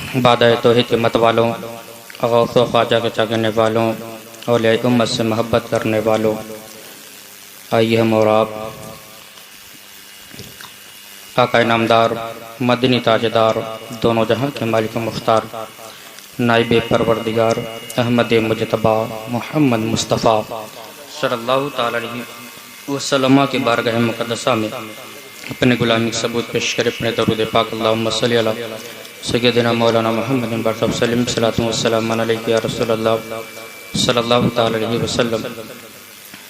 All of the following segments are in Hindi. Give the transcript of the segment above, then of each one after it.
बादशाह तौहीद के मत वालों, गौस व ख्वाजा के चाहने वालों, औलिया उम्मत से मोहब्बत करने वालों, आइए हम और आप आका नामदार मदनी ताजदार दोनों जहां के मालिक मुख्तार नाइब परवरदिगार अहमद मुजतबा मोहम्मद मुस्तफ़ा सल्लल्लाहु तआला अलैहि वसल्लम के बारगाह मुक़द्दसा में अपने गुलामी के सबूत पेश कर अपने दरूद पाक अल्लाहुम्मा सल्ली अला सय्यदिना मौलाना मुहम्मद बरकत सल्लम सलातु वस्सलाम अलैका या रसूल अल्लाह सल्लल्लाहु तआला अलैहि वसल्लम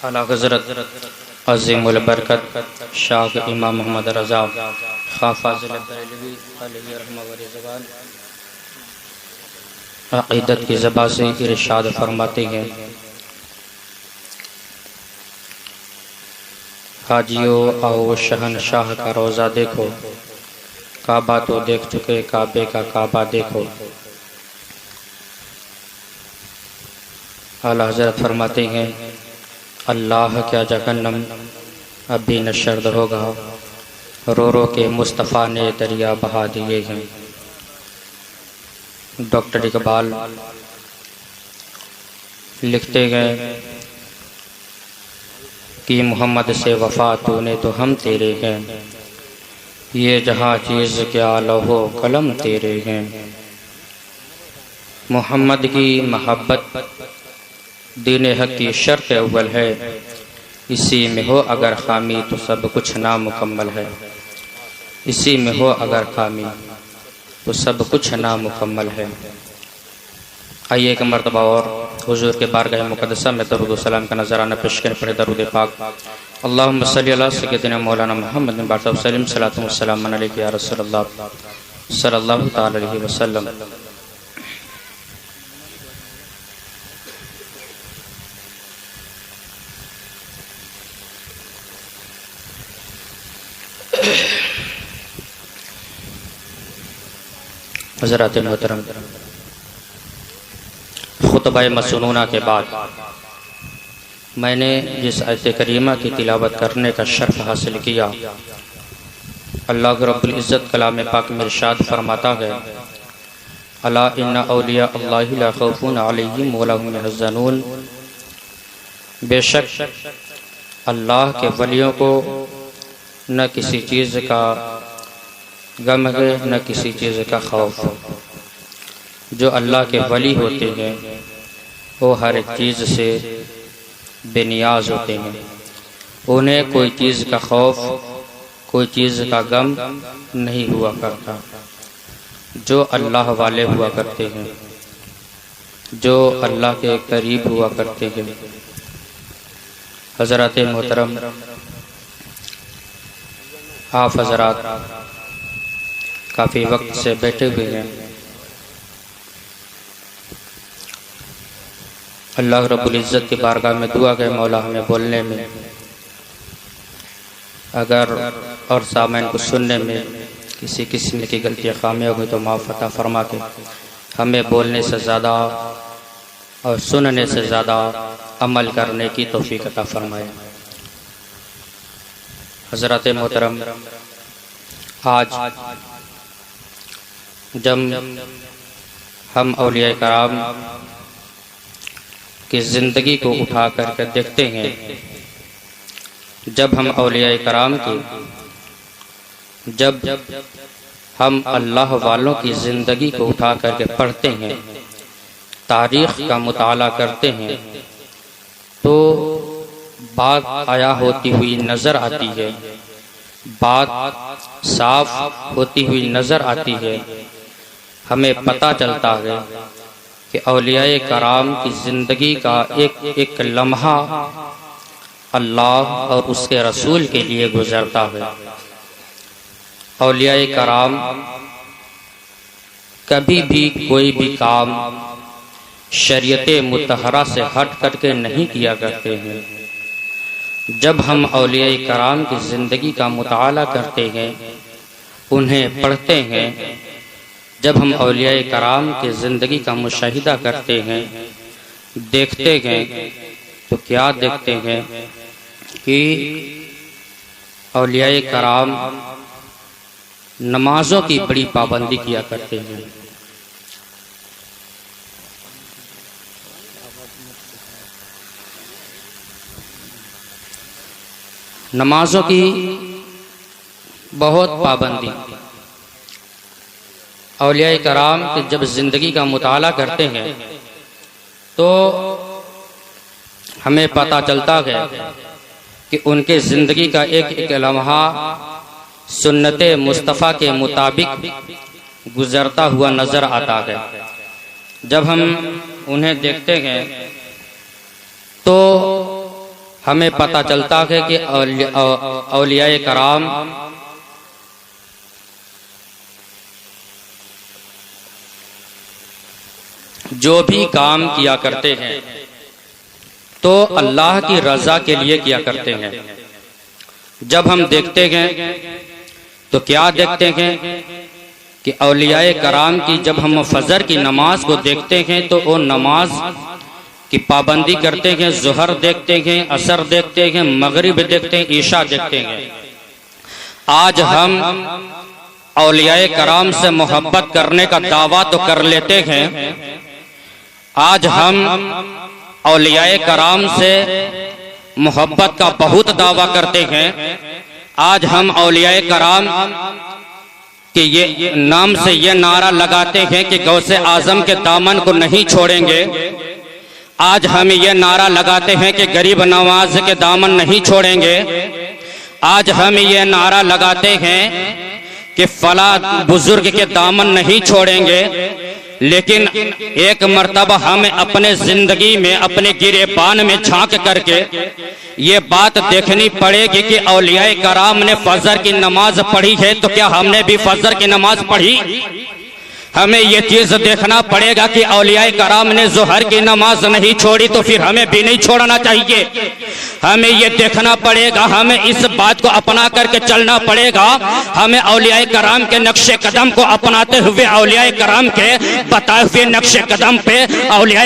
अला हज़रत अज़ीमुल बरकत शाह इमाम मोहम्मद रज़ा खां फाज़िल बरेलवी अलैहि रहमत व रिज़वान अक़ीदत की ज़बान से इरशाद फरमाते हैं, हाजियो आओ शहनशाह का रोज़ा देखो, काबा तो देख चुके काबे का काबा देखो। आला हज़रत फरमाते हैं, अल्लाह क्या जहन्नम अभी न शर्द होगा, रो रो के मुस्तफ़ा ने दरिया बहा दिए हैं। डॉक्टर इकबाल लिखते गए कि मोहम्मद से वफ़ा तूने तो हम तेरे हैं, ये जहाँ चीज़ क्या लौहो कलम तेरे हैं। मोहम्मद की महब्बत दीन हक की शर्त अव्वल है, इसी में हो अगर खामी तो सब कुछ नामुकम्मल है। इसी में हो अगर खामी तो सब कुछ नामुकम्मल है। आइए एक मरतबा और हुजूर के बारगाह मुक़द्दसा में दरूद व सलाम का नज़राना पेश करें। पढ़े दरूद पाक अल्लाहुम्मा सल्ली अला सय्यदिना मौलाना मुहम्मद बरकत सल्लम सलातु वस्सलाम अलैका या रसूल अल्लाह सल्लल्लाहु तआला अलैहि वसल्लम। हज़रात मोहतरम, खुतबा मसनूना के बाद मैंने जिस आयत करीमा की तिलावत करने का शर्फ हासिल किया, अल्लाह रब्बुल इज़्ज़त कलाम पाक में इरशाद फरमाता है, अला इन्ना औलिया अल्लाहि ला खौफुन अलैहिम व ला हुम यहज़नून। बेशक अल्लाह के वलियों को न किसी चीज़ का गम है न किसी चीज़ का खौफ। जो अल्लाह के वली होते हैं वो हर एक चीज़ से बेनियाज होते हैं, उन्हें कोई चीज़ का खौफ कोई चीज़ का गम नहीं हुआ करता। जो अल्लाह वाले हुआ करते हैं, जो अल्लाह के करीब हुआ करते हैं। हज़रात मोहतरम, आप हज़रात काफ़ी वक्त से बैठे हुए हैं। अल्लाह रब्बुल इज़्ज़त की बारगाह में दुआ है, मौला हमें बोलने में अगर और सामईन को सुनने में किसी किस्म की गलतियाँ खामियाँ हुई तो माफ़ अता फरमा के हमें बोलने से ज़्यादा और सुनने से ज़्यादा अमल करने की तौफीक अता फरमाए। हज़रात मोहतरम, आज जब हम औलिया कराम की ज़िंदगी को उठा करके देखते हैं, जब हम औलिया कराम की जब हम अल्लाह वालों की ज़िंदगी को उठा करके पढ़ते हैं, तारीख़ का मुताला करते हैं, तो बात आया होती हुई नज़र आती है, बात साफ होती हुई नज़र आती है। हमें पता चलता है कि औलियाए कराम की ज़िंदगी का एक एक लम्हा अल्लाह और उसके रसूल के लिए गुजरता है। औलियाए कराम कभी भी कोई भी काम शरीयत मुतहरा से हट करके नहीं किया करते हैं। जब हम औलियाए कराम की ज़िंदगी का मुताला करते हैं, उन्हें पढ़ते हैं, जब हम औलियाए कराम की ज़िंदगी का मुशाहिदा करते हैं, देखते हैं, तो क्या देखते हैं कि औलियाए कराम नमाज़ों की बड़ी पाबंदी किया करते हैं। नमाजों की बहुत पाबंदी। औलिया कराम की जब ज़िंदगी का मुताला करते हैं तो हमें पता चलता है कि उनके ज़िंदगी का एक एक लम्हा सुन्नत मुस्तफ़ा के मुताबिक गुजरता हुआ नज़र आता है। जब हम उन्हें देखते हैं तो हमें पता चलता है कि औलिया कराम जो भी काम किया करते हैं तो अल्लाह की रज़ा के लिए किया करते हैं। जब हम देखते हैं तो क्या देखते हैं कि औलिया कराम की जब हम फजर की नमाज को देखते हैं तो वो नमाज की पाबंदी करते हैं। ज़ुहर देखते हैं, असर देखते हैं, मगरिब देखते हैं, ईशा देखते हैं। आज हम औलिया कराम से मोहब्बत करने का दावा तो कर लेते हैं, आज हम औलिया कराम से मोहब्बत का बहुत दावा करते हैं। आज हम औलिया कराम के ये नाम से ये नारा लगाते हैं कि गौसे आजम के दामन को नहीं छोड़ेंगे। आज हम ये नारा लगाते हैं कि गरीब नवाज के दामन नहीं छोड़ेंगे। आज हम ये नारा लगाते हैं कि फला बुजुर्ग के दामन नहीं छोड़ेंगे। लेकिन एक मर्तबा हमें अपने जिंदगी में अपने गिरेबान में झांक करके ये बात देखनी पड़ेगी कि औलिया कराम ने फजर की नमाज पढ़ी है तो क्या हमने भी फजर की नमाज पढ़ी। हमें ये चीज देखना पड़ेगा कि औलिया कराम ने ज़ुहर की नमाज नहीं छोड़ी तो फिर हमें भी नहीं छोड़ना चाहिए। हमें ये देखना पड़ेगा, हमें इस बात को अपना करके चलना पड़ेगा। हमें औलिया कराम के नक्शे कदम को अपनाते हुए औलिया कराम के बताए हुए नक्शे कदम पे औलिया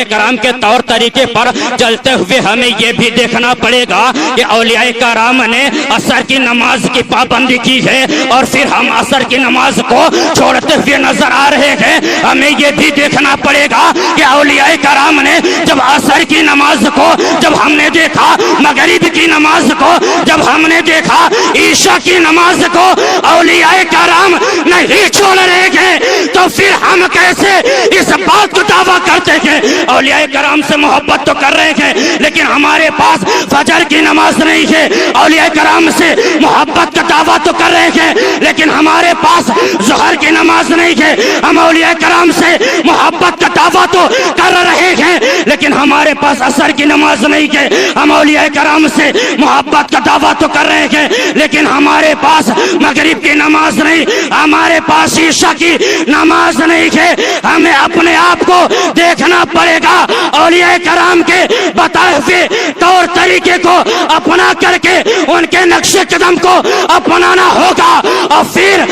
कराम के तौर तरीके पर चलते हुए हमें ये भी देखना पड़ेगा कि औलिया कराम ने असर की नमाज की पाबंदी की है और फिर हम असर की नमाज को छोड़ते हुए नजर आ रहे हैं। हमें यह भी देखना पड़ेगा कि औलिया कराम ने जब असर की नमाज को जब हमने देखा, मगरिब की नमाज को जब हमने देखा, ईशा की नमाज को औलिया कराम नहीं छोड़ रहे हैं तो फिर हम कैसे इस बात को दावा करते हैं। औलिया कराम से मोहब्बत तो कर रहे हैं लेकिन हमारे पास फजर की नमाज नहीं है। औलिया कराम से मोहब्बत का दावा तो कर रहे हैं लेकिन हमारे पास ज़ुहर की नमाज नहीं है। हम औलिया कराम से मोहब्बत का दावा तो कर रहे हैं लेकिन हमारे पास असर की नमाज नहीं है। हम औलिया कराम से मोहब्बत का दावा तो कर रहे हैं लेकिन हमारे पास मगरिब की नमाज नहीं, हमारे पास ईशा की नमाज नहीं है। हमें अपने आप को देखना पड़ेगा, औलिया कराम के बताए हुए तौर तरीके को अपना करके उनके नक्शे कदम को अपनाना होगा। और फिर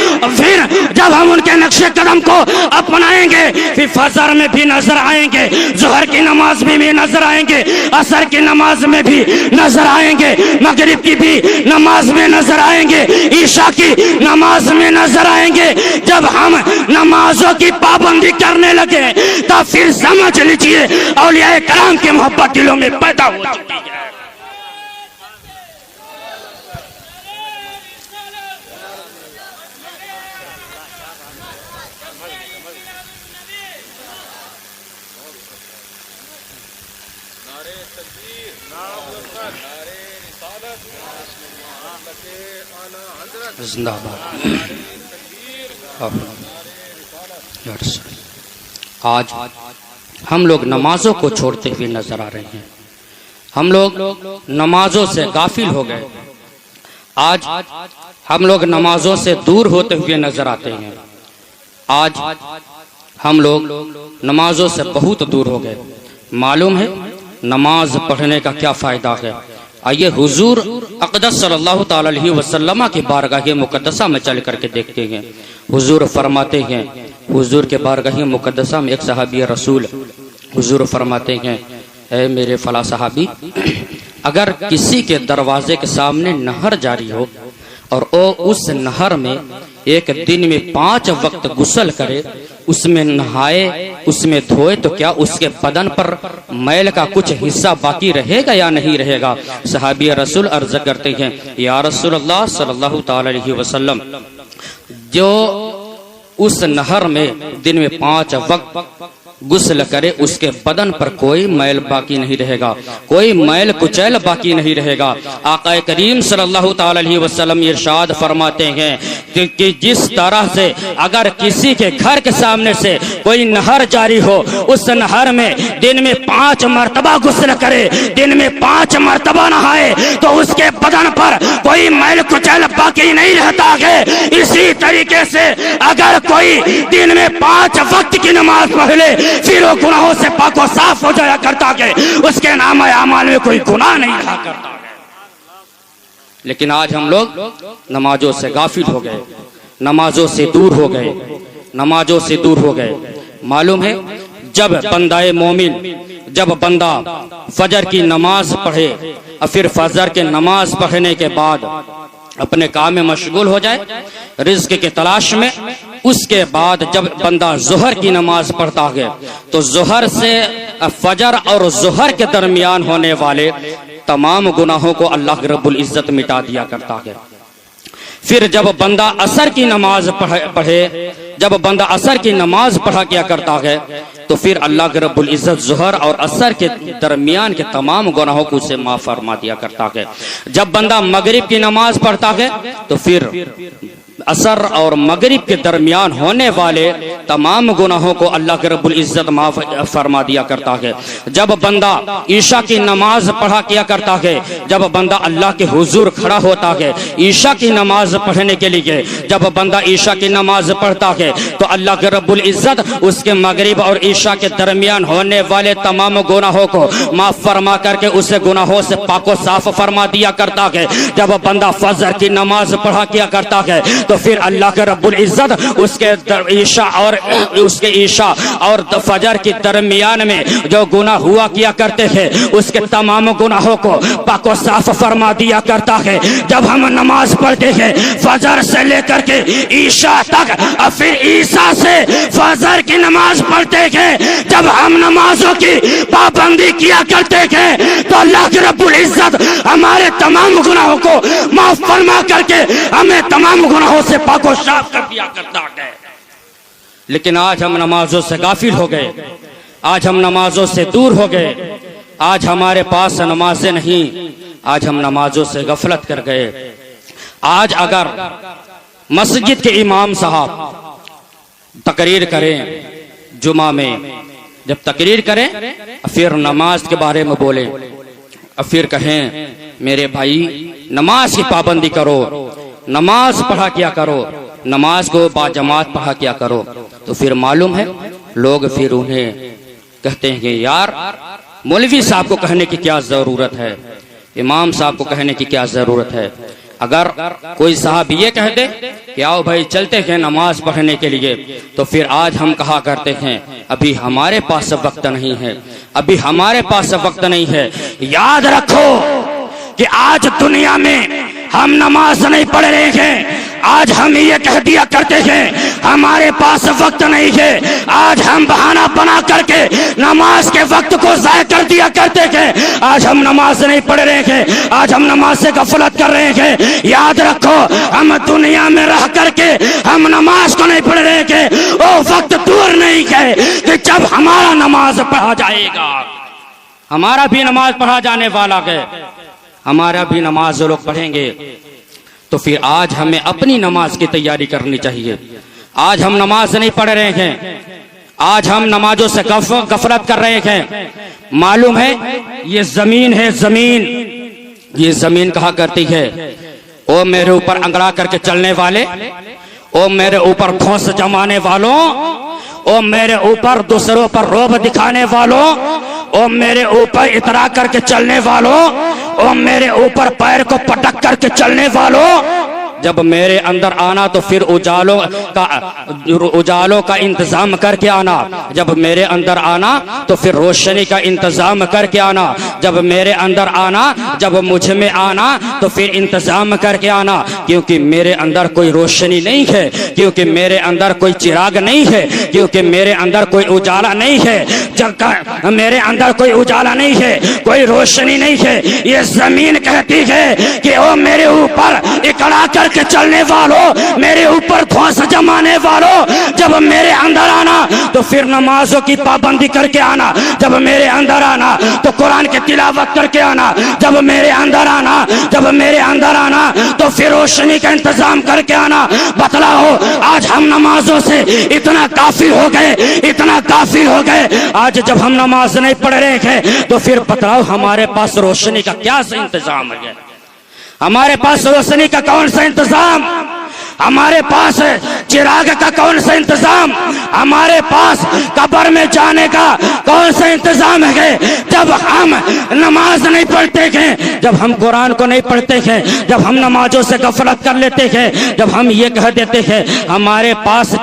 जब हम उनके नक्शे कदम को अपनाएंगे फिर फजर में भी नजर आएंगे, ज़ुहर की नमाज में भी नजर आएंगे, असर की नमाज में भी नजर आएंगे, मगरिब की भी नमाज में नजर आएंगे, ईशा की नमाज में नजर आएंगे। जब हम नमाजों की पाबंदी करने लगे तो फिर समझ लीजिए औलिया कराम की मोहब्बत दिलों में पैदा हो चुकी है। आज हम लोग नमाजों को छोड़ते हुए नजर आ रहे हैं। हम लोग नमाजों से गाफिल हो गए। आज हम लोग नमाजों से दूर होते हुए नजर आते हैं। आज हम लोग नमाजों से बहुत दूर हो गए। मालूम है नमाज पढ़ने का क्या फ़ायदा है। आइए हुजूर अक़दस सल्लल्लाहु ताला अलैहि वसल्लम की बारगाह मुक़द्दसा में चल करके देखते हैं। हुजूर फरमाते हैं, हुजूर के बारगाह मुक़द्दसा में एक सहाबी रसूल हुजूर फरमाते हैं, ऐ मेरे फला सहाबी, अगर किसी के दरवाजे के सामने नहर जारी हो और वो उस नहर में एक दिन में 5 वक्त गुस्ल करे उसमें नहाए, उसमें धोए तो क्या उसके बदन पर मैल का कुछ हिस्सा बाकी रहेगा या नहीं रहेगा? सहाबी रसूल अर्ज करते हैं, या रसूलल्लाह सल्लल्लाहु ताला अलैहि वसल्लम, जो उस नहर में दिन में 5 वक्त गुस्ल करे उसके बदन पर कोई मैल बाकी नहीं रहेगा, कोई मैल कुचैल बाकी नहीं रहेगा। आका करीम सल्लल्लाहु ताला अलैहि वसल्लम इरशाद फरमाते हैं कि जिस तरह से अगर किसी के घर के सामने से कोई नहर जारी हो, उस नहर में दिन में 5 मरतबा गुस्ल करे, दिन में 5 मरतबा नहाए, तो उसके बदन पर कोई मैल कुचैल बाकी नहीं रहता है। इसी तरीके से अगर कोई दिन में 5 वक्त की नमाज पढ़ ले, फिर वो गुनाहों से पाको साफ हो जाया करता है, उसके नाम आमाल में कोई गुनाह नहीं रहा करता है। लेकिन आज हम लोग नमाजों से गाफिल हो गए, नमाजों से दूर हो गए, नमाजों से दूर हो गए। मालूम है, जब बंदाए मोमिन, जब बंदा फजर की नमाज पढ़े और फिर फजर के नमाज पढ़ने के बाद अपने काम में मशगूल हो जाए, रिज़्क के तलाश में, उसके बाद जब बंदा ज़ोहर की नमाज पढ़ता है तो ज़ोहर से फजर और ज़ोहर के दरमियान होने वाले तमाम गुनाहों को अल्लाह रब्बुल इज़्ज़त मिटा दिया करता है। फिर जब बंदा असर की नमाज पढ़े, जब बंदा असर की नमाज पढ़ा किया करता है तो फिर अल्लाह रब्बुल इज़्ज़त ज़ोहर और असर के दरमियान के तमाम गुनाहों को उसे माफ फरमा दिया करता है। जब बंदा मगरिब की नमाज पढ़ता है तो फिर असर और मगरिब के दरमियान होने वाले तमाम गुनाहों को अल्लाह के रब्बुल इज़्ज़त माफ फरमा दिया करता है। जब बंदा ईशा की नमाज पढ़ा किया करता है, जब बंदा अल्लाह के हुजूर खड़ा होता है ईशा की नमाज पढ़ने के लिए, जब बंदा ईशा की नमाज पढ़ता है तो अल्लाह के रब्बुल इज़्ज़त उसके मगरिब और ईशा के दरमियान होने वाले तमाम गुनाहों को माफ फरमा करके उसे गुनाहों से पाको साफ फरमा दिया करता है। जब बंदा फजर की नमाज पढ़ा किया करता है तो फिर अल्लाह के रब्बुल इज़्ज़त उसके ईशा और फजर के दरमियान में जो गुनाह हुआ किया करते थे उसके तमाम गुनाहों को पाको साफ फरमा दिया करता है। जब हम नमाज पढ़ते हैं फजर से लेकर के ईशा तक और फिर ईशा से फजर की नमाज पढ़ते हैं, जब हम नमाजों की पाबंदी किया करते हैं तो अल्लाह के रब्बुल इज़्ज़त हमारे तमाम गुनाहों को माफ फरमा करके हमें तमाम गुनाहों से पाको साफ कर दिया करता है। लेकिन आज हम नमाजों से गाफिल हो गए, आज हम नमाजों से दूर हो गए, आज हमारे पास नमाजें नहीं, आज हम नमाजों से गफलत कर गए। आज अगर मस्जिद के इमाम साहब तकरीर करें जुमा में, जब तकरीर करें फिर नमाज के बारे में बोले और फिर कहें मेरे भाई नमाज की पाबंदी करो, नमाज पढ़ा किया करो, नमाज को बाजमात पढ़ा किया करो, तो फिर मालूम है लोग फिर उन्हें कहते हैं कि यार मौलवी साहब को कहने की क्या जरूरत है, इमाम साहब को कहने की क्या जरूरत है। अगर कोई साहब ये कह दे कि आओ भाई चलते हैं नमाज पढ़ने के लिए, तो फिर आज हम कहा करते हैं अभी हमारे पास वक्त नहीं है, अभी हमारे पास वक्त नहीं है। याद रखो कि आज दुनिया में हम नमाज नहीं पढ़ रहे हैं, आज हम ये कह दिया करते हैं हमारे पास वक्त नहीं है, आज हम बहाना बना करके नमाज के वक्त को ज़ाया कर दिया करते हैं। आज हम नमाज नहीं पढ़ रहे हैं, आज हम नमाज से गफलत कर रहे हैं। याद रखो हम दुनिया में रह करके हम नमाज को नहीं पढ़ रहे हैं, वो वक्त दूर नहीं है कि जब हमारा नमाज पढ़ा जाएगा, हमारा भी नमाज पढ़ा जाने वाला है, हमारा भी नमाज लोग पढ़ेंगे। तो फिर आज हमें अपनी नमाज की तैयारी करनी चाहिए। आज हम नमाज नहीं पढ़ रहे हैं, आज हम नमाजों से गफलत कर रहे हैं। मालूम है ये जमीन है, जमीन, ये जमीन कहा करती है ओ मेरे ऊपर अंगड़ा करके चलने वाले, ओ मेरे ऊपर धौंस जमाने वालों, ओ मेरे ऊपर दूसरों पर रोब दिखाने वालों, ओ मेरे ऊपर इतरा करके चलने वालों, ओ मेरे ऊपर पैर को पटक करके चलने वालों, जब मेरे अंदर आना तो फिर उजालों का इंतजाम करके आना। जब मेरे अंदर आना तो फिर रोशनी का इंतजाम करके आना। जब मेरे अंदर आना, जब मुझ में आना तो फिर इंतजाम करके आना। क्योंकि मेरे अंदर कोई रोशनी नहीं है, क्योंकि मेरे अंदर कोई चिराग नहीं है, क्योंकि मेरे अंदर कोई उजाला नहीं है। जब मेरे अंदर कोई उजाला नहीं है, कोई रोशनी नहीं है, ये जमीन कहती है कि ओ मेरे ऊपर इकड़ा करके चलने वालों, मेरे ऊपर ध्वंस जमाने वालों, जब मेरे अंदर आना तो फिर नमाजों की पाबंदी करके आना। जब मेरे अंदर आना तो कुरान की तिलावत करके आना। जब मेरे अंदर आना, जब मेरे अंदर आना तो फिर रोशनी का इंतजाम करके आना। बतलाओ, आज हम नमाजों से इतना काफिर हो गए, इतना काफिर हो गए, आज जब हम नमाज नहीं पढ़ रहे हैं तो फिर बतलाओ हमारे पास रोशनी का क्या सा इंतजाम है? हमारे पास रोशनी का कौन सा इंतजाम? हमारे पास चिराग का कौन सा इंतजाम? हमारे पास कब्र में जाने का कौन सा इंतजाम है? जब हम नमाज नहीं पढ़ते हैं, जब हम कुरान को नहीं पढ़ते हैं, जब हम नमाजों से गफलत कर लेते हैं, जब हम ये कह देते हैं हमारे पास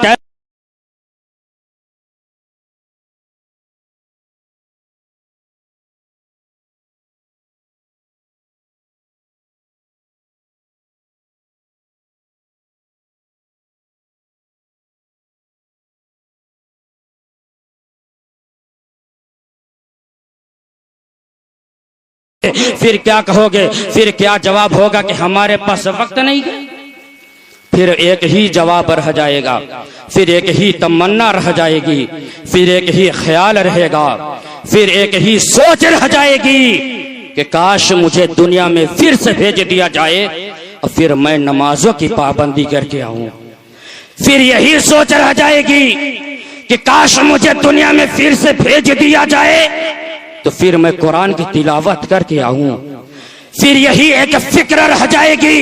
फिर क्या कहोगे? फिर क्या जवाब होगा कि हमारे पास वक्त नहीं है? फिर एक ही जवाब रह जाएगा, फिर एक ही तमन्ना रह जाएगी, फिर एक ही ख्याल रहेगा, फिर एक ही सोच रह जाएगी कि काश मुझे दुनिया में फिर से भेज दिया जाए और फिर मैं नमाजों की पाबंदी करके आऊं। फिर यही सोच रह जाएगी कि काश मुझे दुनिया में फिर से भेज दिया जाए तो फिर मैं कुरान की तिलावत करके आऊं। फिर यही एक फिक्र रह जाएगी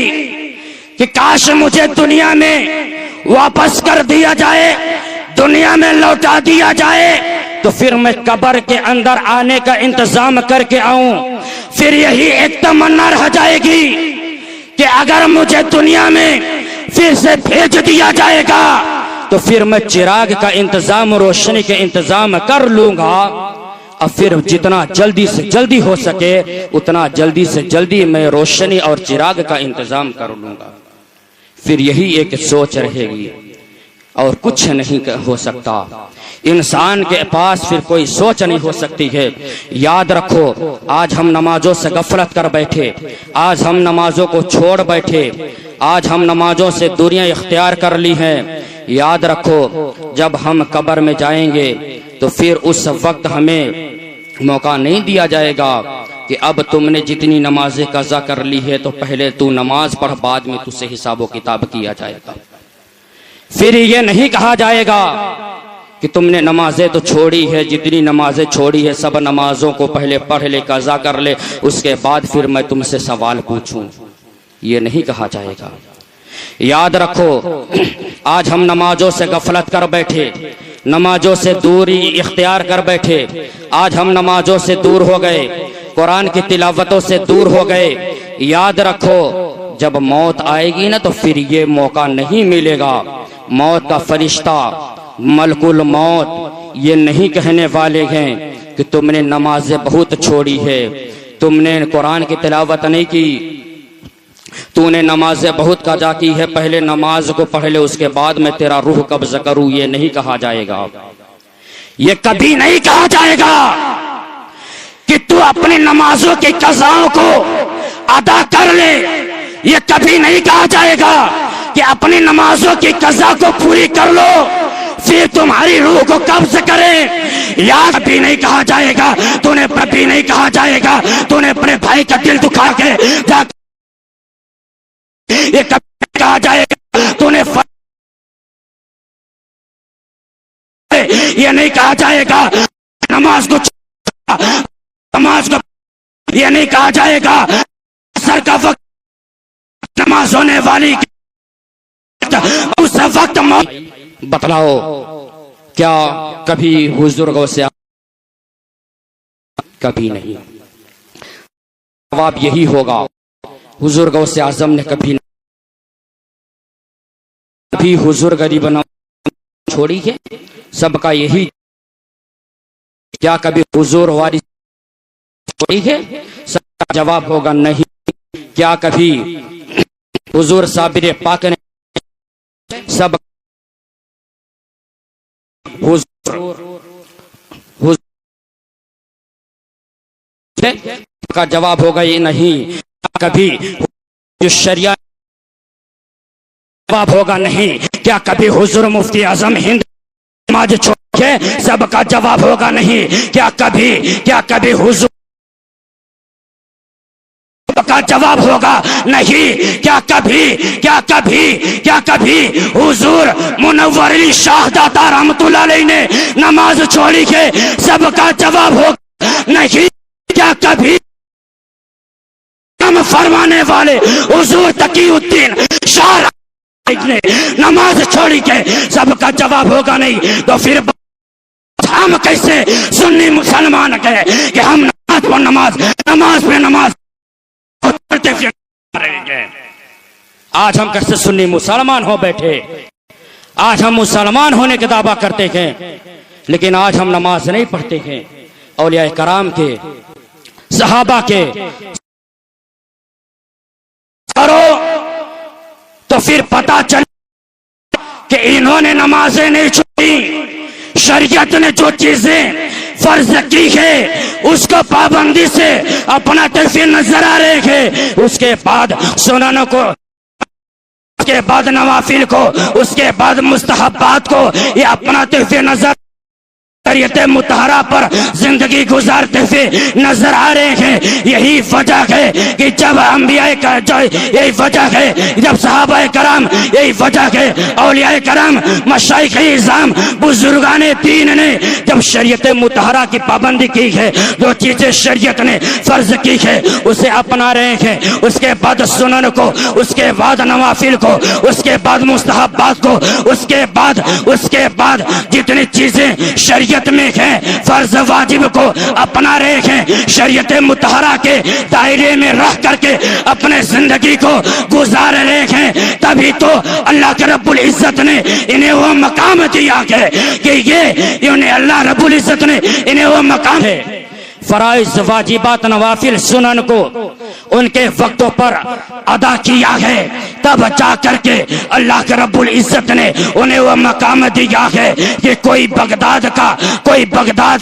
कि काश मुझे दुनिया में वापस कर दिया जाए, दुनिया में लौटा दिया जाए तो फिर मैं कब्र के अंदर आने का इंतजाम करके आऊं। फिर यही एक तमन्ना रह जाएगी कि अगर मुझे दुनिया में फिर से भेज दिया जाएगा तो फिर मैं चिराग का इंतजाम, रोशनी के इंतजाम कर लूंगा और फिर जितना जल्दी से जल्दी हो सके उतना जल्दी से जल्दी मैं रोशनी और चिराग का इंतजाम कर लूंगा। फिर यही एक सोच रहेगी और कुछ नहीं हो सकता। इंसान के पास फिर कोई सोच नहीं हो सकती है। याद रखो, आज हम नमाजों से गफलत कर बैठे, आज हम नमाजों को छोड़ बैठे, आज हम नमाजों से दूरियां इख्तियार कर ली हैं। याद रखो, जब हम कब्र में जाएंगे तो फिर उस वक्त हमें मौका नहीं दिया जाएगा कि अब तुमने जितनी नमाजें कज़ा कर ली है तो पहले तू नमाज पढ़, बाद में तुझसे हिसाब किताब किया जाएगा। फिर ये नहीं कहा जाएगा कि तुमने नमाजें तो छोड़ी है, जितनी नमाजें छोड़ी है सब नमाजों को पहले पढ़ ले, कज़ा कर ले, उसके बाद फिर मैं तुमसे सवाल पूछूं। ये नहीं कहा जाएगा। याद रखो, आज हम नमाजों से गफलत कर बैठे, नमाजों से दूरी इख्तियार कर बैठे, आज हम नमाजों से दूर हो गए, कुरान की तिलावतों से दूर हो गए। याद रखो, जब मौत आएगी ना तो फिर ये मौका नहीं मिलेगा। मौत का फरिश्ता मलकुल मौत ये नहीं कहने वाले हैं कि तुमने नमाजें बहुत छोड़ी है, तुमने कुरान की तिलावत नहीं की, तूने नमाजें बहुत कज़ा की है, पहले नमाज को पढ़ ले उसके बाद मैं तेरा रूह कब्ज़ करूं। ये नहीं कहा जाएगा, ये कभी नहीं कहा जाएगा कि तू अपनी नमाजों की कज़ाओं को अदा कर ले। ये कभी नहीं कहा जाएगा कि अपनी नमाजों की कज़ा को पूरी कर लो फिर तुम्हारी रूह को कब्ज़ करें। याद भी नहीं कहा जाएगा, तूने कभी नहीं कहा जाएगा तूने अपने भाई का दिल दुखा के जा, ये कभी कहा जाएगा तूने, ये नहीं कहा जाएगा नमाज को, ये नहीं कहा जाएगा असर का वक्त नमाज होने वाली उस वक्त। बतलाओ, क्या कभी बुजुर्गों से? कभी नहीं। जवाब यही होगा, बुजुर्गों से आजम ने कभी कभी हुजूर गरीब नवाज छोड़ी है? सबका यही, क्या कभी हुजूर वारी छोड़ी है? सबका जवाब होगा नहीं। क्या कभी हुजूर साबिर पाक ने सब का जवाब होगा ये नहीं। कभी जो शरिया जवाब होगा नहीं। क्या कभी हुजूर मुफ्ती आजम हिंद नमाज छोड़े? सबका जवाब होगा नहीं। क्या कभी हुजूर का जवाब होगा नहीं। क्या कभी हुजूर मुनव्वर अली शाह दाता रहमतुल्लाह अलैह ने नमाज छोड़ी है? सबका जवाब होगा नहीं। क्या कभी हम फरमाने वाले हुजूर तकीउद्दीन शाह ने नमाज छोड़ी के? सबका जवाब होगा नहीं। तो फिर हम कैसे सुन्नी मुसलमान कहे कि हम नमाज पे नमाज आज हम कैसे सुन्नी मुसलमान हो बैठे? आज हम मुसलमान होने के दावा करते हैं, लेकिन आज हम नमाज नहीं पढ़ते हैं। औलिया कराम के, सहाबा के करो तो फिर पता चल कि इन्होंने नमाजें नहीं छोड़ी। शरीयत ने जो चीजें फर्ज की है उसको पाबंदी से अपना तरफी नजर आ रहे हैं। उसके बाद सुननों को, उसके बाद नवाफिल को, उसके बाद मुस्तहब्बात को ये अपना तरफी नजर शरीयत मुतहरा पर जिंदगी गुजारते हुए नजर आ रहे हैं। यही वजह है कि जब अंबिया का, यही वजह है जब सहाबा कराम, यही वजह है औलिया कराम, मशाइख इज़ाम, बुजुर्गाने दीन ने जब शरीयत मुतहरा की पाबंदी की है, जो चीजें शरीयत ने फर्ज की है उसे अपना रहे हैं। उसके बाद सुनन को, उसके बाद नवाफिल को, उसके बाद मुस्तहब्बात को, उसके बाद जितनी चीजें शरीयत में है फर्ज वाजिब को अपना रहे हैं। शरीयत मुतहरा के दायरे में रह करके अपने जिंदगी को गुजार रहे हैं। तभी तो अल्लाह के रब्बुल इज्जत ने इन्हें वो मकाम दिया है कि ये इन्हें अल्लाह रब्बुल इज्जत ने इन्हें वो मकाम है। फराइज, वाजिबात, नवाफिल, सुनन को उनके वक्तों पर अदा किया है, तब जा करके अल्लाह के रब्बुल इज्जत ने उन्हें वह मकाम दिया है कि कोई बगदाद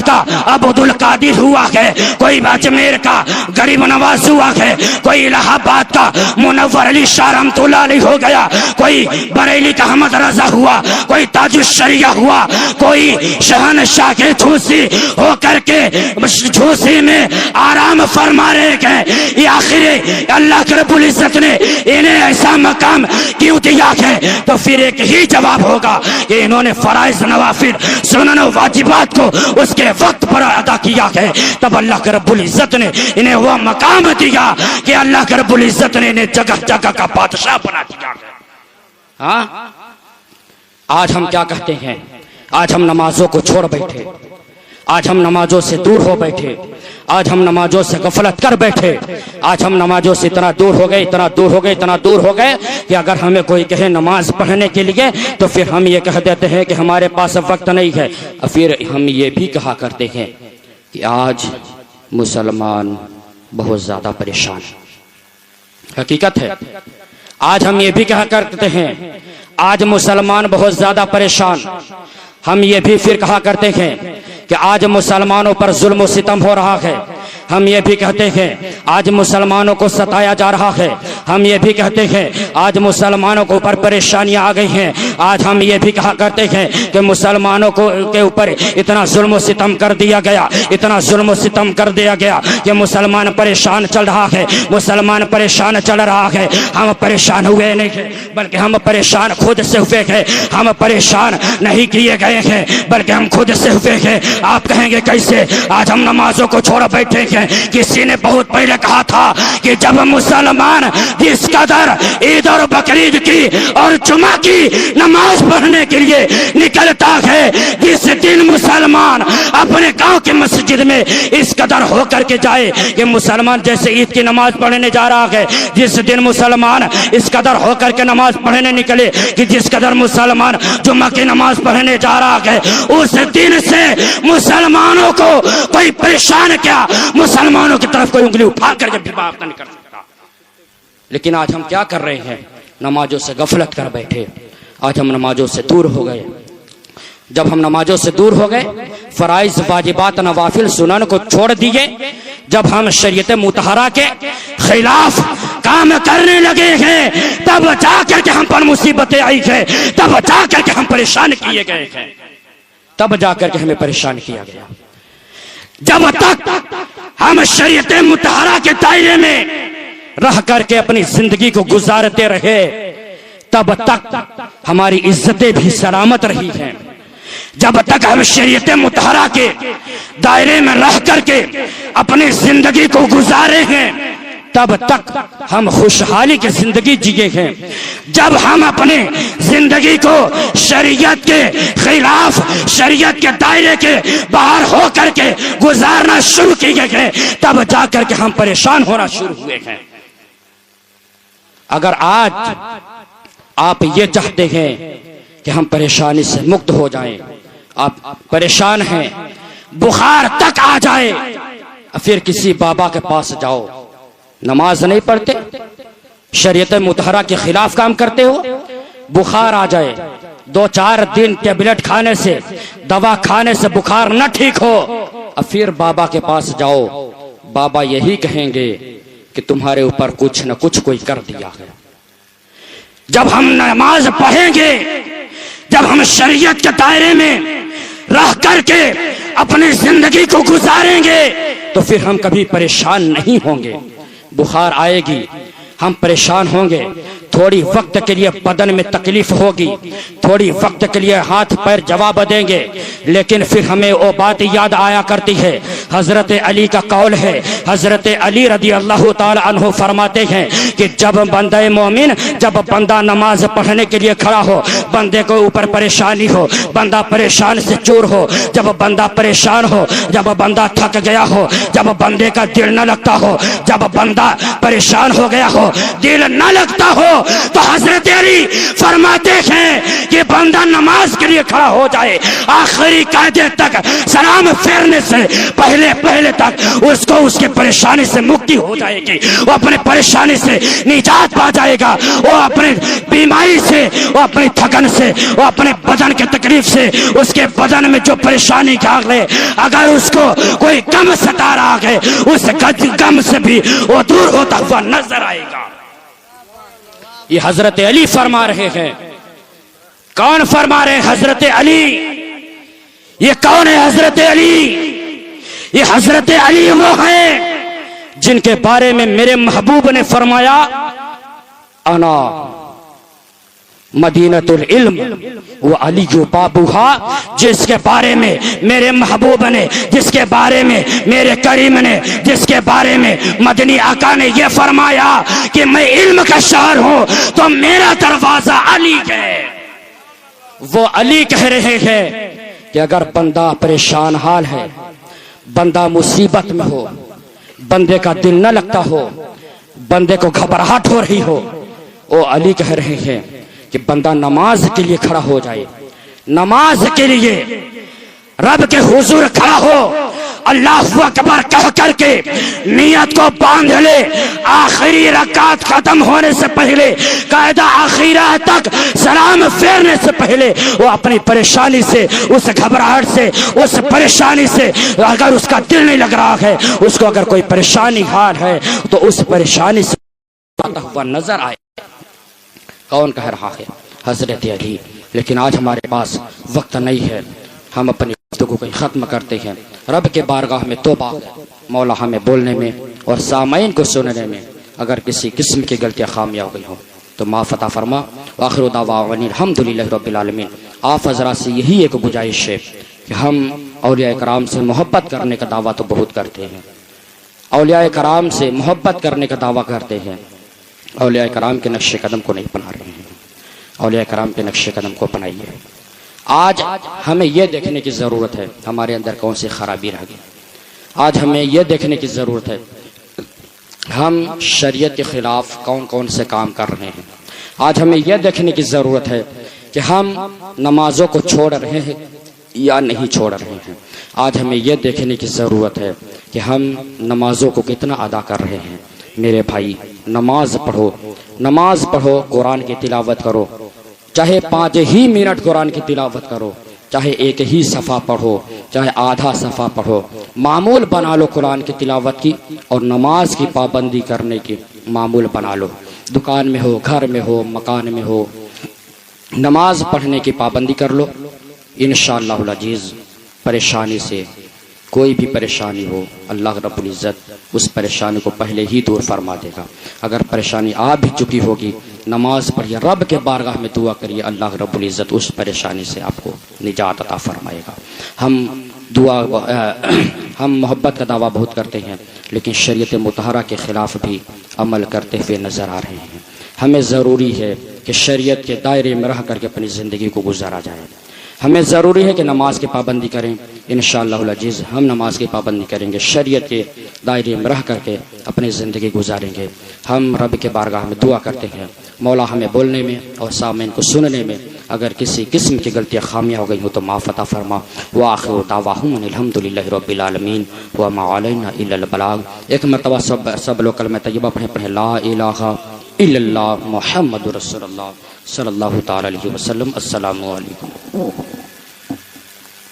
का अब्दुल कादिर हुआ है, कोई अजमेर का गरीब नवाज हुआ है, कोई इलाहाबाद का मुनव्वर अली शाह रहमतुल्लाह अलैह हो गया, कोई बरेली का अहमद रजा हुआ, कोई ताजुश शरिया हुआ, कोई शहनशाह के झूसी हो करके झूसी में आराम फरमा रहे हैं। ये आखिर अल्लाह के रब्बुल इज्जत ने इन्हें ऐसा मकाम क्यों दिया है? तो फिर एक ही जवाब होगा कि इन्होंने फराइज, नवाफिल, सुनन और वाजिबात को उसके वक्त पर अदा किया है। तब अल्लाह के रब्बुल इज्जत ने इन्हें वह मकाम दिया कि अल्लाह के रब्बुल इज्जत ने इन्हें जगह जगह का बादशाह बना दिया है। हाँ, आज हम क्या कहते हैं? आज हम नमाजों को छोड़ बैठे, आज हम नमाजों से दूर हो बैठे, आज हम नमाजों से गफलत कर बैठे, आज हम नमाजों से इतना दूर हो गए कि अगर हमें कोई कहे नमाज पढ़ने के लिए तो फिर हम ये कह देते हैं कि हमारे पास वक्त नहीं है। फिर हम ये भी कहा करते हैं कि आज मुसलमान बहुत ज्यादा परेशान। हकीकत है, आज हम ये भी कहा करते हैं आज मुसलमान बहुत ज्यादा परेशान। हम ये भी फिर कहा करते हैं कि आज मुसलमानों पर जुल्म सितम हो रहा है। हम ये भी कहते हैं आज मुसलमानों को सताया जा रहा है। हम ये भी कहते हैं आज मुसलमानों के ऊपर परेशानियां आ गई हैं। आज हम ये भी कहा करते हैं कि मुसलमानों को के ऊपर इतना जुल्म सितम कर दिया गया, इतना जुल्म सितम कर दिया गया कि मुसलमान परेशान चल रहा है, मुसलमान परेशान चल रहा है। हम परेशान हुए नहीं हैं, बल्कि हम परेशान खुद से हुए हैं। हम परेशान नहीं किए गए हैं, बल्कि हम खुद से हुए हैं। आप कहेंगे कैसे? आज हम नमाजों को छोड़ बैठे हैं। किसी ने बहुत पहले कहा था कि जब मुसलमान जिस कदर ईद और बकरीद की और जुमा की नमाज पढ़ने के लिए निकलता है, जिस दिन मुसलमान अपने गांव की मस्जिद में इस कदर होकर के जाए कि मुसलमान जैसे ईद की नमाज पढ़ने जा रहा है, जिस दिन मुसलमान इस कदर होकर के नमाज पढ़ने निकले कि जिस कदर मुसलमान जुम्मा की नमाज पढ़ने जा रहा है, उस दिन से मुसलमानों को कोई परेशान क्या, मुसलमानों की तरफ कोई उंगली उठा करके भी बात नहीं कर सकता। लेकिन आज हम क्या कर रहे हैं, नमाजों से गफलत कर बैठे। आज हम नमाजों से दूर हो गए। जब हम नमाजों से दूर हो गए, फराइज वाजिबात नवाफिल सुनन को छोड़ दिए, जब हम शरीयत मुतहरा के खिलाफ काम करने लगे हैं, तब जाकर के हम पर मुसीबतें आई है, तब जाकर के हम परेशान किए गए हैं, तब जाकर के हमें परेशान किया गया। जब तक हम शरीयत मुतहरा के दायरे में रह करके अपनी जिंदगी को गुजारते रहे, तब तक हमारी इज्जतें भी सलामत रही हैं। जब तक हम शरीयत मुतहरा के दायरे में रह करके अपनी जिंदगी को गुजारे हैं, तब तक हम खुशहाली की जिंदगी जिए हैं। जब हम अपने जिंदगी को शरीयत के खिलाफ, शरीयत के दायरे के बाहर हो करके गुजारना शुरू किए गए, तब जाकर के हम परेशान होना शुरू हुए हैं। अगर आज आप ये चाहते हैं कि हम परेशानी से मुक्त हो जाएं, आप परेशान हैं, बुखार तक आ जाए, फिर किसी बाबा के पास जाओ, नमाज नहीं पढ़ते, शरीयत मुतहरा के खिलाफ काम करते हो, बुखार आ जाए, 2-4 दिन टेबलेट खाने से, दवा खाने से बुखार न ठीक हो, अब फिर बाबा के पास जाओ, बाबा यही कहेंगे कि तुम्हारे ऊपर कुछ न कुछ कोई कर दिया है। जब हम नमाज पढ़ेंगे, जब हम शरीयत के दायरे में रह करके अपनी जिंदगी को गुजारेंगे, तो फिर हम कभी परेशान नहीं होंगे। बुखार आएगी, हम परेशान होंगे, थोड़ी वक्त के लिए बदन में तकलीफ होगी, थोड़ी वक्त के लिए हाथ पैर जवाब देंगे, लेकिन फिर हमें वो बात याद आया करती है। हजरत अली का कौल है, हजरत अली रदी अल्लाह ताला अन्हु फरमाते हैं कि जब बंदे मोमिन, जब बंदा नमाज पढ़ने के लिए खड़ा हो, बंदे को ऊपर परेशानी हो, बंदा परेशान से चूर हो, जब बंदा परेशान हो, जब बंदा थक गया हो, जब बंदे का दिल न लगता हो, जब बंदा परेशान हो गया हो, दिल न लगता हो, तो हजरत अली फरमाते हैं कि बंदा नमाज के लिए खड़ा हो जाए, आखिरी कायदे तक सलाम फेरने से पहले पहले तक उसको उसके परेशानी से मुक्ति हो जाएगी, वो अपने परेशानी से निजात पा जाएगा, वो अपने बीमारी से, वो अपनी थकन से, वो अपने बदन के तकलीफ से, उसके बदन में जो परेशानी घाघ ले, अगर उसको कोई गम सता रहा है, उस गम से भी वो दूर होता हुआ नजर आएगा। ये हजरत अली फरमा रहे हैं। कौन फरमा रहे हैं? हजरत अली। ये कौन है हजरत अली? ये हजरत अली वो हैं जिनके बारे में मेरे महबूब ने फरमाया, अना मदीनतुल इल्म वो अली जो बाबूहा, जिसके बारे में मेरे महबूब ने, जिसके बारे में मेरे करीम ने, जिसके बारे में मदनी आका ने ये फरमाया कि मैं इल्म का शहर हूं, तो मेरा दरवाजा अली है। वो अली कह रहे हैं कि अगर बंदा परेशान हाल है, बंदा मुसीबत में हो, बंदे का दिल न लगता हो, बंदे को घबराहट हो रही हो, वो अली कह रहे हैं कि बंदा नमाज के लिए खड़ा हो जाए, नमाज के लिए रब के हुजूर खड़ा हो, अल्लाहु अकबर कह करके नियत को बांध ले, आखिरी रकात खत्म होने से पहले, कायदा आखिरा तक सलाम फेरने से पहले वो अपनी परेशानी से, उस घबराहट से, उस परेशानी से, अगर उसका दिल नहीं लग रहा है, उसको अगर कोई परेशानी हाल है, तो उस परेशानी से आता हुआ नजर आए। कौन कह रहा है? हजरत अली। लेकिन आज हमारे पास वक्त नहीं है, हम अपनी गुफ्तगू को ख़त्म करते हैं। रब के बारगाह में तौबा, मौला हमें बोलने में और सामाइन को सुनने में अगर किसी किस्म की गलतियाँ खामियाँ हो गई हो तो माफ़ अता फरमा। आखिर दावाना अल्हम्दुलिल्लाहि रब्बिल आलमीन। आप हज़रात से यही एक गुजारिश है कि हम औलिया कराम से मोहब्बत करने का दावा तो बहुत करते हैं, औलिया कराम से मोहब्बत करने का दावा करते हैं, औलिया कराम के नक्शे कदम को नहीं अपना रहे हैं। औलिया कराम के नक्शे कदम को अपनाइए। आज हमें यह देखने की ज़रूरत है हमारे अंदर कौन सी खराबी रह गई। आज हमें यह देखने की ज़रूरत है हम शरीयत के ख़िलाफ़ कौन कौन से काम कर रहे हैं। आज हमें यह देखने की ज़रूरत है कि हम नमाज़ों को छोड़ रहे हैं या नहीं छोड़ रहे हैं। आज हमें यह देखने की ज़रूरत है कि हम नमाज़ों को कितना अदा कर रहे हैं। मेरे भाई, नमाज पढ़ो, कुरान की तिलावत करो, चाहे 5 ही मिनट कुरान की तिलावत करो, चाहे 1 ही सफ़ा पढ़ो, चाहे आधा सफ़ा पढ़ो, मामूल बना लो कुरान की तिलावत की और नमाज की पाबंदी करने की मामूल बना लो। दुकान में हो, घर में हो, मकान में हो, नमाज पढ़ने की पाबंदी कर लो। इंशाअल्लाहुल अजीज़ परेशानी से कोई भी परेशानी हो, अल्लाह रब्बुल इज़्ज़त उस परेशानी को पहले ही दूर फरमा देगा। अगर परेशानी आ भी चुकी होगी, नमाज पढ़िए, रब के बारगाह में दुआ करिए, अल्लाह रब्बुल इज़्ज़त उस परेशानी से आपको निजात अता फरमाएगा। हम मोहब्बत का दावा बहुत करते हैं, लेकिन शरीयत मुतहरा के ख़िलाफ़ भी अमल करते हुए नज़र आ रहे हैं। हमें ज़रूरी है कि शरीयत के दायरे में रह करके अपनी ज़िंदगी को गुजारा जाए। हमें ज़रूरी है कि नमाज की पाबंदी करें। इंशाअल्लाहुल अजीज़ हम नमाज की पाबंदी करेंगे, शरीयत के दायरे में रह करके अपनी ज़िंदगी गुजारेंगे। हम रब के बारगाह में दुआ करते हैं, मौला हमें बोलने में और सामईन को सुनने में अगर किसी किस्म की गलतियाँ खामियाँ हो गई हो तो माफ़ अता फरमा। व आखिरु दावाहुम अल्हम्दुलिल्लाहि रब्बिल आलमीन व मा अलैना इल्लल बलाग। एक मरतबा सब लोग कलमा तय्यबा पढ़े ला इलाहा इल्लल्लाह मुहम्मदुर रसूलुल्लाह सल्लल्लाहु तआला अलैहि वसल्लम। अस्सलामु अलैकुम।